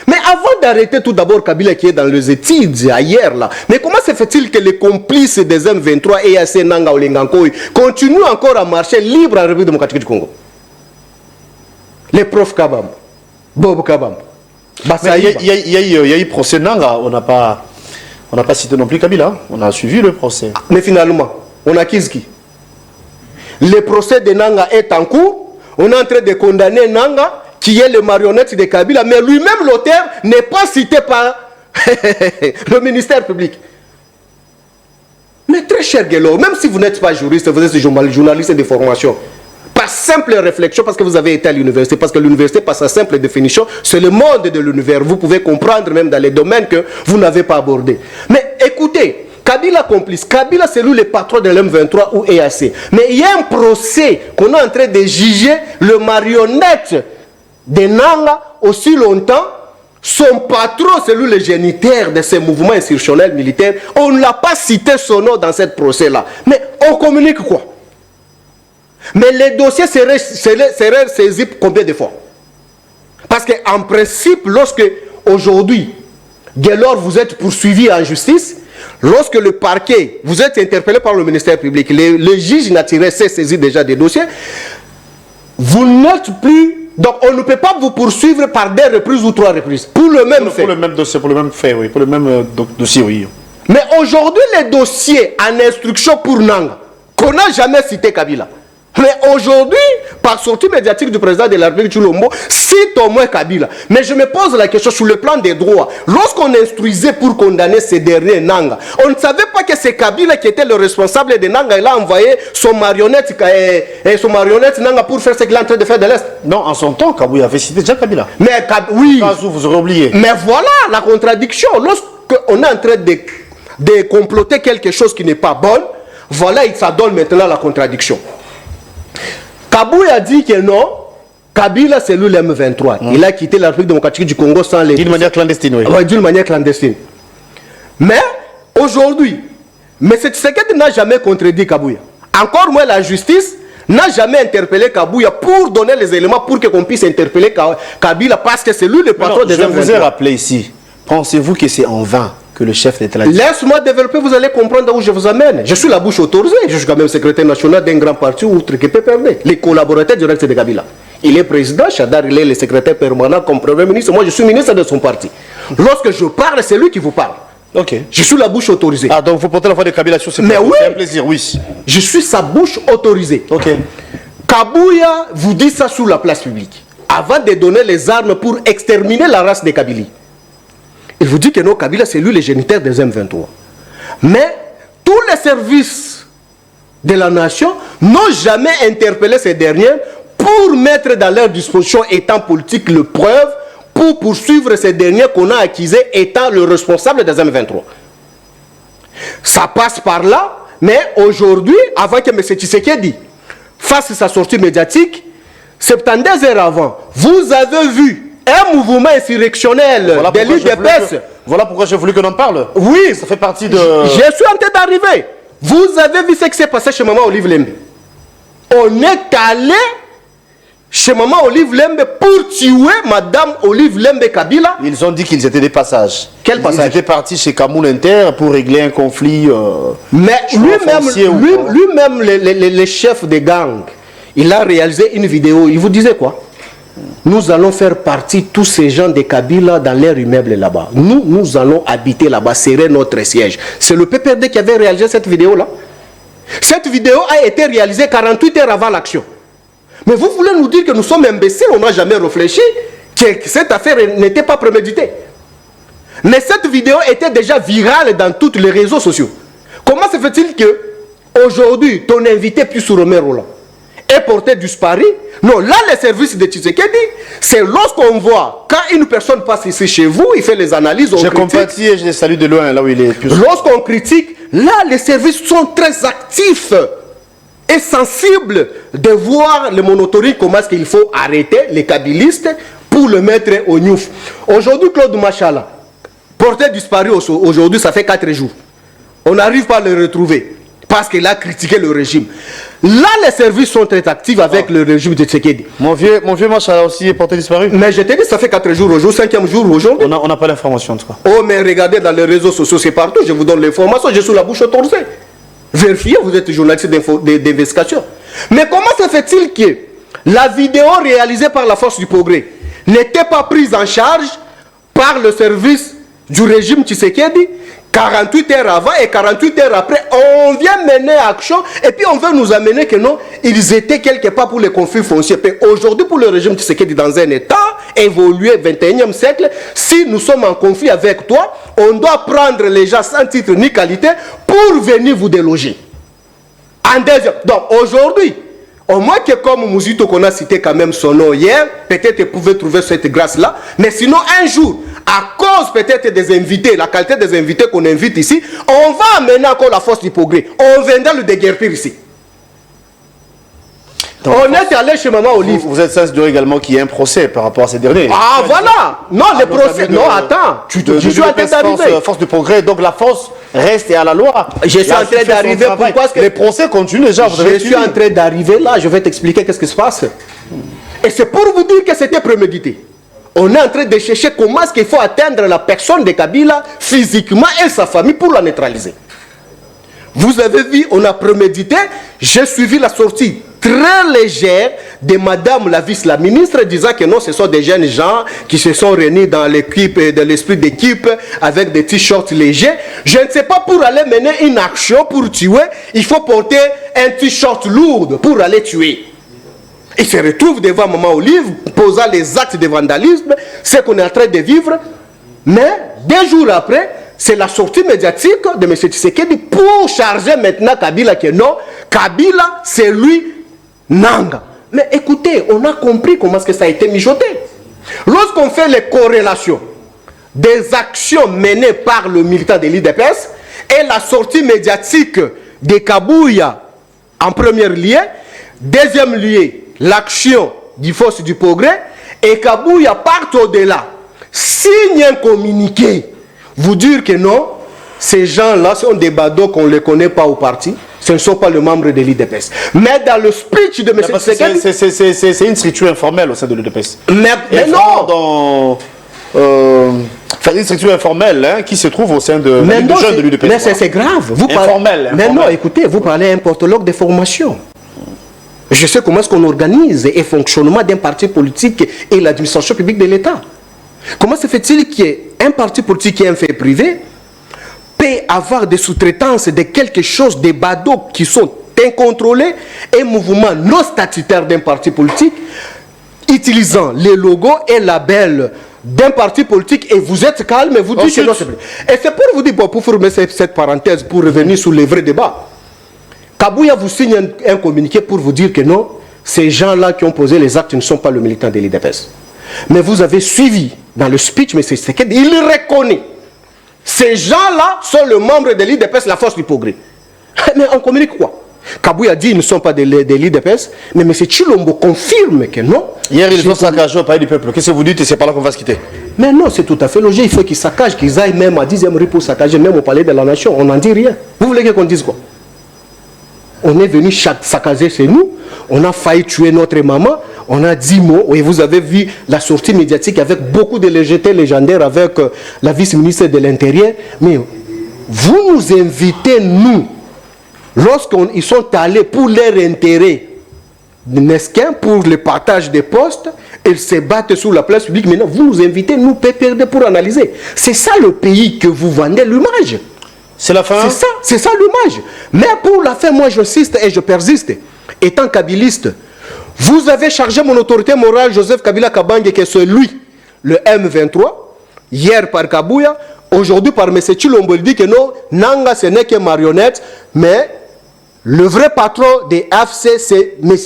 Mais avant d'arrêter tout d'abord Kabila qui est dans les études ailleurs là, mais comment se fait-il que les complices des M23 et AC Nanga Olenganko continuent encore à marcher libre en République démocratique du Congo? Les profs Kabam, Bob Kabam, il y a eu procès Nanga, on n'a pas cité non plus Kabila, on a suivi le procès. Mais finalement, on accuse qui? le procès de Nanga est en cours. On est en train de condamner Nanga, qui est le marionnette de Kabila, mais lui-même, l'auteur, n'est pas cité par le ministère public. Mais très cher Guélo, même si vous n'êtes pas juriste, vous êtes journaliste de formation, par simple réflexion, parce que vous avez été à l'université, parce que l'université, par sa simple définition, c'est le monde de l'univers. Vous pouvez comprendre même dans les domaines que vous n'avez pas abordés. Mais écoutez, Kabila complice. Kabila, c'est lui le patron de l'M23 ou EAC. Mais il y a un procès qu'on est en train de juger le marionnette de Nanga aussi longtemps. Son patron, c'est lui le géniteur de ces mouvements insurrectionnels militaires. On ne l'a pas cité son nom dans ce procès-là. Mais on communique quoi? Mais les dossiers seraient saisis combien de fois? Parce qu'en principe, lorsque aujourd'hui, dès lors vous êtes poursuivi en justice, lorsque le parquet, vous êtes interpellé par le ministère public, le juge naturel s'est saisi déjà des dossiers, vous n'êtes plus... Donc on ne peut pas vous poursuivre par 2 reprises ou 3 reprises. Pour le même fait. Pour le même dossier, pour le même fait, oui. Pour le même dossier, oui. Mais aujourd'hui, les dossiers en instruction pour Nanga, qu'on n'a jamais cité Kabila. Mais aujourd'hui, par sortie médiatique du président de la République Chulombo, cite au moins Kabila. Mais je me pose la question sur le plan des droits. Lorsqu'on instruisait pour condamner ces derniers Nanga, on ne savait pas que c'est Kabila qui était le responsable de Nanga. Il a envoyé son marionnette Nanga pour faire ce qu'il est en train de faire de l'Est. Non, en son temps, Kabouya avait cité déjà Kabila. Mais oui. Vous aurez oublié. Mais voilà la contradiction. Lorsqu'on est en train de comploter quelque chose qui n'est pas bon, voilà, ça donne maintenant la contradiction. Kabouya a dit que non, Kabila c'est lui l'M23. Il a quitté la République démocratique du Congo sans les... D'une manière clandestine, oui. Oui, d'une manière clandestine. Mais aujourd'hui, M. Tshisekedi n'a jamais contredit Kabouya. Encore moins la justice n'a jamais interpellé Kabouya pour donner les éléments pour qu'on puisse interpeller Kabila parce que c'est lui le patron des M23. Je vous ai rappelé ici, pensez-vous que c'est en vain que le chef d'État l'a dit? Laisse-moi développer, vous allez comprendre où je vous amène. Je suis la bouche autorisée, je suis quand même secrétaire national d'un grand parti outre que PPRD, les collaborateurs directs de Kabila. Il est président, Chadar, il est le secrétaire permanent comme premier ministre, moi je suis ministre de son parti. Lorsque je parle, c'est lui qui vous parle. Ok. Je suis la bouche autorisée. Ah, donc vous portez la voix de Kabila sur ce Mais oui, c'est un plaisir, oui. Je suis sa bouche autorisée. Ok. Kabouya vous dit ça sur la place publique, avant de donner les armes pour exterminer la race des Kabili. Il vous dit que non, Kabila, c'est lui le géniteur des M23. Mais tous les services de la nation n'ont jamais interpellé ces derniers pour mettre dans leur disposition, étant politique, le preuve pour poursuivre ces derniers qu'on a accusés étant le responsable des M23. Ça passe par là, mais aujourd'hui, avant que M. Tshisekedi fasse sa sortie médiatique, 72 heures avant, vous avez vu un mouvement insurrectionnel voilà de l'UDPS. Voilà pourquoi j'ai voulu qu'on en parle. Oui, ça fait partie de... Je suis en train d'arriver. Vous avez vu ce qui s'est passé chez Maman Olive Lembe. On est allé chez Maman Olive Lembe pour tuer Madame Olive Lembe Kabila. Ils ont dit qu'ils étaient des passages. Quel passage? Ils étaient partis chez Kamoul Inter pour régler un conflit. Mais lui-même, le chef des gangs, il a réalisé une vidéo. Il vous disait quoi? Nous allons faire partie tous ces gens de Kabila dans leur immeuble là-bas. Nous allons habiter là-bas, serrer notre siège. C'est le PPRD qui avait réalisé cette vidéo-là. Cette vidéo a été réalisée 48 heures avant l'action. Mais vous voulez nous dire que nous sommes imbéciles, on n'a jamais réfléchi, que cette affaire n'était pas préméditée. Mais cette vidéo était déjà virale dans tous les réseaux sociaux. Comment se fait-il que aujourd'hui, ton invité Pius Romero est porté disparu? Non, là, les services de Tshisekedi, c'est lorsqu'on voit, quand une personne passe ici chez vous, il fait les analyses, on je critique. compatis et je les salue de loin, là où il est. Lorsqu'on critique, là, les services sont très actifs et sensibles de voir le monitoring, comment est-ce qu'il faut arrêter les kabilistes pour le mettre au Niouf. Aujourd'hui, Claude Machala, porté disparu aujourd'hui, ça fait 4 jours. On n'arrive pas à le retrouver parce qu'il a critiqué le régime. Là, les services sont très actifs avec le régime de Tshisekedi. Mon vieux Machala aussi est porté disparu. Mais je te dis, ça fait 4 jours aujourd'hui, 5e jour aujourd'hui. On n'a pas l'information en tout cas. Oh, mais regardez dans les réseaux sociaux, c'est partout, je vous donne l'information, je suis la bouche autorisée. Vérifiez, vous êtes journaliste d'investigation. Mais comment se fait-il que la vidéo réalisée par la Force du Progrès n'était pas prise en charge par le service du régime Tshisekedi 48 heures avant et 48 heures après, on vient mener action et puis on veut nous amener que non, ils étaient quelque part pour les conflits fonciers. Aujourd'hui, pour le régime Tshisekedi dans un État évolué 21e siècle, si nous sommes en conflit avec toi, on doit prendre les gens sans titre ni qualité pour venir vous déloger. En deuxième, donc aujourd'hui, au moins que comme Mouzito qu'on a cité quand même son nom hier, peut-être vous pouvez trouver cette grâce-là, mais sinon un jour, à cause peut-être des invités, la qualité des invités qu'on invite ici, on va amener encore la force du progrès. On viendra le déguerpir ici. Donc, on est allé chez Maman Olive. Vous êtes censuré également qu'il y ait un procès par rapport à ces derniers. Ah voilà. Non, les procès. Non, attends. Tu suis en train d'arriver. Force du progrès. Donc la force reste à la loi. Je suis en train d'arriver. Pourquoi est-ce que les procès continuent déjà? Je suis en train d'arriver là. Je vais t'expliquer qu'est-ce qui se passe. Et c'est pour vous dire que c'était prémédité. On est en train de chercher comment est-ce qu'il faut atteindre la personne de Kabila physiquement et sa famille pour la neutraliser. Vous avez vu, on a prémédité. J'ai suivi la sortie très légère de Madame la vice-la ministre disant que non, ce sont des jeunes gens qui se sont réunis dans l'équipe, dans l'esprit d'équipe avec des t-shirts légers. Je ne sais pas, pour aller mener une action pour tuer, il faut porter un t-shirt lourd pour aller tuer. Il se retrouve devant Maman Olive, posant les actes de vandalisme, ce qu'on est en train de vivre. Mais 2 jours après, c'est la sortie médiatique de M. Tshisekedi pour charger maintenant Kabila que non, Kabila c'est lui, Nanga. Mais écoutez, on a compris comment est-ce que ça a été mijoté. Lorsqu'on fait les corrélations des actions menées par le militant de l'IDPS et la sortie médiatique de Kabouya en premier lieu, deuxième lieu, l'action du Force du Progrès, et Kabouya part au-delà, signe un communiqué, vous dire que non, ces gens-là sont des badauds qu'on ne les connaît pas au parti, ce ne sont pas les membres de l'IDPS. Mais dans le speech de M. Tshisekedi... C'est une structure informelle au sein de l'IDPS. Mais non une structure informelle hein, qui se trouve au sein de jeunes de l'UDPS. Mais c'est grave. Vous informel. Mais non, écoutez, vous parlez à un portologue de formation. Je sais comment est-ce qu'on organise et fonctionnement d'un parti politique et l'administration publique de l'État. Comment se fait-il qu'un parti politique et un fait privé peut avoir des sous-traitances de quelque chose, des badauds qui sont incontrôlés, et mouvement non statutaire d'un parti politique, utilisant les logos et labels d'un parti politique, et vous êtes calme et vous dites que non, c'est vrai. Et c'est pour vous dire, bon, pour fermer cette parenthèse, pour revenir sur les vrais débats, Kabouya vous signe un communiqué pour vous dire que non, ces gens-là qui ont posé les actes ne sont pas le militant de l'IDPS. Mais vous avez suivi dans le speech, mais c'est qu'il reconnaît. Ces gens-là sont le membre de l'IDPS, la force du progrès. Mais on communique quoi? Kabouya dit qu'ils ne sont pas de l'IDPS, mais M. Chilombo confirme que non. Hier, ils ont saccagé au palais du peuple. Qu'est-ce que vous dites? C'est par là qu'on va se quitter. Mais non, c'est tout à fait logique. Il faut qu'ils saccagent, qu'ils aillent même à 10e rue pour saccager, même au palais de la nation. On n'en dit rien. Vous voulez qu'on dise quoi? On est venu saccager chez nous. On a failli tuer notre maman. On a 10 mots. Et vous avez vu la sortie médiatique avec beaucoup de légèreté légendaire avec la vice-ministre de l'Intérieur. Mais vous nous invitez, nous, lorsqu'ils sont allés pour leur intérêt mesquin, pour le partage des postes, ils se battent sur la place publique. Maintenant, vous nous invitez, nous, PPRD, pour analyser. C'est ça le pays que vous vendez l'image. C'est la fin. C'est ça l'image. Mais pour la fin, moi, j'insiste et je persiste. Étant kabiliste, vous avez chargé mon autorité morale, Joseph Kabila Kabange, qui est celui, le M23, hier par Kabouya, aujourd'hui par M. Chilombo, il dit que non, Nanga, ce n'est que marionnette, mais le vrai patron des AFC, c'est M.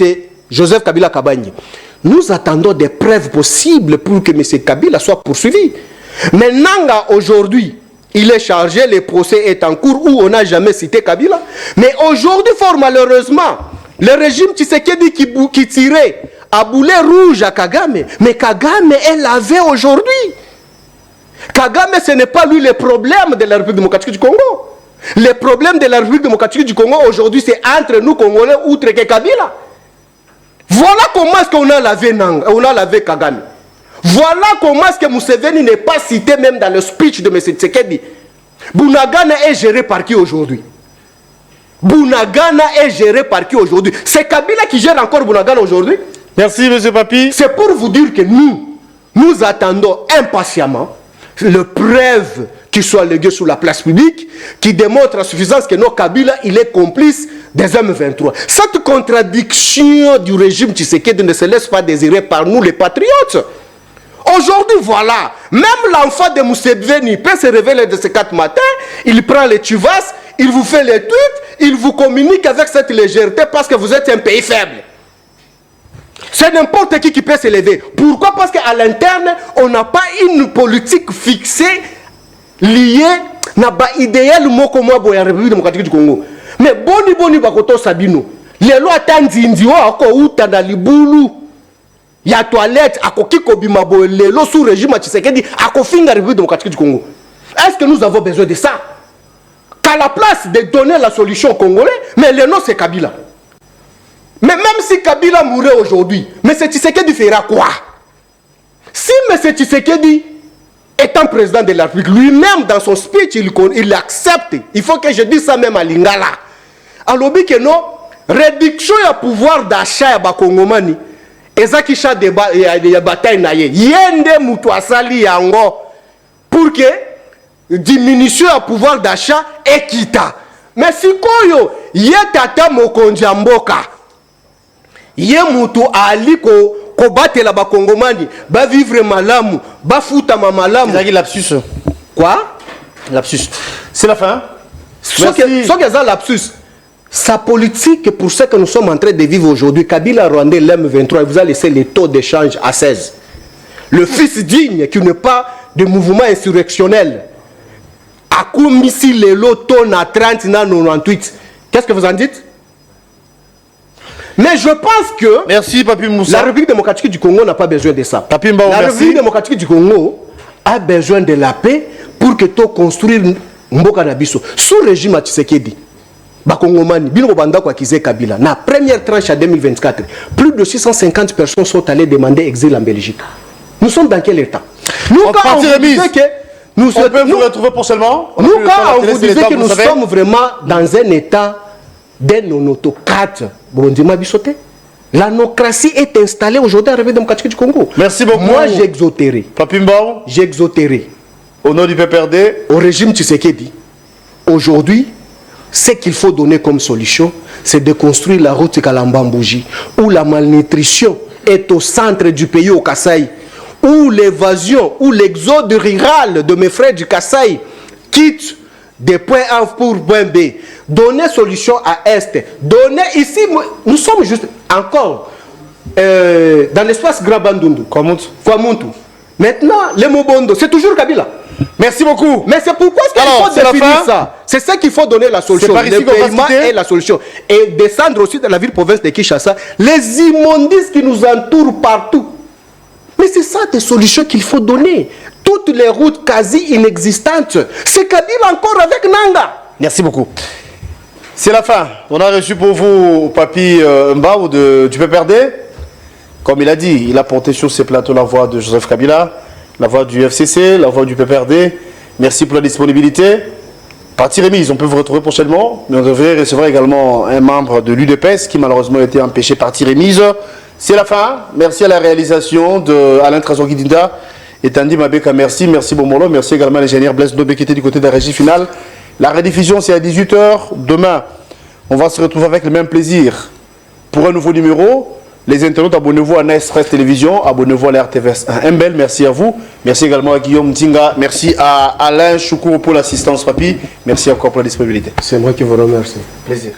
Joseph Kabila Kabange. Nous attendons des preuves possibles pour que M. Kabila soit poursuivi. Mais Nanga, aujourd'hui, il est chargé, le procès est en cours, où on n'a jamais cité Kabila. Mais aujourd'hui, fort malheureusement, le régime Tshisekedi qui tirait à boulet rouge à Kagame, mais Kagame est lavé aujourd'hui. Kagame, ce n'est pas lui le problème de la République démocratique du Congo. Le problème de la République démocratique du Congo aujourd'hui, c'est entre nous Congolais, outre que Kabila. Voilà comment est-ce qu'on a lavé Nanga, on a lavé Kagame. Voilà comment est-ce que Museveni n'est pas cité même dans le speech de M. Tshisekedi. Bunagana est géré par qui aujourd'hui? Bunagana est géré par qui aujourd'hui? C'est Kabila qui gère encore Bunagana aujourd'hui? Merci, M. Papi. C'est pour vous dire que nous attendons impatiemment le preuve qui soit légué sur la place publique, qui démontre à suffisance que nos Kabila, il est complice des M23. Cette contradiction du régime Tshisekedi ne se laisse pas désirer par nous les patriotes. Aujourd'hui, voilà, même l'enfant de Museveni peut se révéler de ces 4 matins, il prend les tuvas, il vous fait les tweets, il vous communique avec cette légèreté parce que vous êtes un pays faible. C'est n'importe qui peut se lever. Pourquoi? Parce qu'à l'interne, on n'a pas une politique fixée, liée, n'a pas idéal moko mwa boya République démocratique du Congo. Mais boni bakoto sabino. Les lois tanzinziwa ako uta na libulu. Ya toilette ako kikobima boye lelo sous régime Tshisekedi ako finga République démocratique du Congo. Est-ce que nous avons besoin de ça? Qu'à la place de donner la solution congolais, mais le nom c'est Kabila. Mais même si Kabila mourait aujourd'hui, M. Tshisekedi fera quoi? Si M. Tshisekedi étant président de la République, lui-même dans son speech, il accepte, il faut que je dise ça même à Lingala. Alors, que non, réduction du pouvoir d'achat à Bakongomani, ezakisha de bataille naye, yende mutu asali yango, pour que diminution du pouvoir d'achat équita. Mais si koyo, yetata mokonjamboka, ye mutu ali ko batela ba Kongomani ba vivre malamu ba futa malamu. C'est lapsus. Quoi? Lapsus. C'est la fin. Ce que ça lapsus. Sa politique pour ce que nous sommes en train de vivre aujourd'hui, Kabila Rwandais l'M23, il vous a laissé les taux d'échange à 16. Le fils digne qui n'est pas de mouvement insurrectionnel a commis ici les lots à 30 na 98. Qu'est-ce que vous en dites? Mais je pense que merci, Papi Moussa. La République démocratique du Congo n'a pas besoin de ça. Papi Mbao, la République démocratique du Congo a besoin de la paix pour que tu construire Mboka Nabiso. Sous le régime à Tshisekedi, Bakongomani, Bino Banda kwa Kizé Kabila, na première tranche à 2024, plus de 650 personnes sont allées demander exil en Belgique. Nous sommes dans quel état? Nous, quand on disait que nous peut vous retrouver prochainement. Nous, quand on vous disait que nous sommes vraiment dans un état d'Enonoto 4, la nocratie est installée aujourd'hui à la République démocratique du Congo. Merci beaucoup. Moi, j'exhorterai. Papi Mbao. J'exhorterai. Au nom du PPRD. Au régime Tshisekedi. Aujourd'hui, ce qu'il faut donner comme solution, c'est de construire la route Kalambambouji, où la malnutrition est au centre du pays au Kasaï, où l'évasion, où l'exode rural de mes frères du Kasaï quitte des points A pour point B. Donner solution à Est. Donner ici, nous sommes juste encore dans l'espace Grabandundu. Kwamuntu. Maintenant, les Mobondo, c'est toujours Kabila. Merci beaucoup. Mais c'est pourquoi il faut définir ça. C'est ça qu'il faut donner la solution. Le paiement est la solution. Et descendre aussi dans la ville-province de Kinshasa, les immondices qui nous entourent partout. Mais c'est ça des solutions qu'il faut donner. Toutes les routes quasi inexistantes. C'est Kabila encore avec Nanga. Merci beaucoup. C'est la fin. On a reçu pour vous Papi Mbao du PPRD. Comme il a dit, il a porté sur ses plateaux la voix de Joseph Kabila, la voix du FCC, la voix du PPRD. Merci pour la disponibilité. Partie remise, on peut vous retrouver prochainement. Mais on devrait recevoir également un membre de l'UDPS qui malheureusement a été empêché. Partie remise. C'est la fin. Merci à la réalisation de Alain Trazo-Guidinda et Tandy Mabeka. Merci. Merci Bomolo. Merci également à l'ingénieur Blaise Nobé qui était du côté de la régie finale. La rediffusion, c'est à 18 h. Demain, on va se retrouver avec le même plaisir pour un nouveau numéro. Les internautes, abonnez-vous à Nice Press Télévision, abonnez-vous à la RTVS. Un bel merci à vous. Merci également à Guillaume Tinga. Merci à Alain Choukou pour l'assistance, Papi. Merci encore pour la disponibilité. C'est moi qui vous remercie. Plaisir.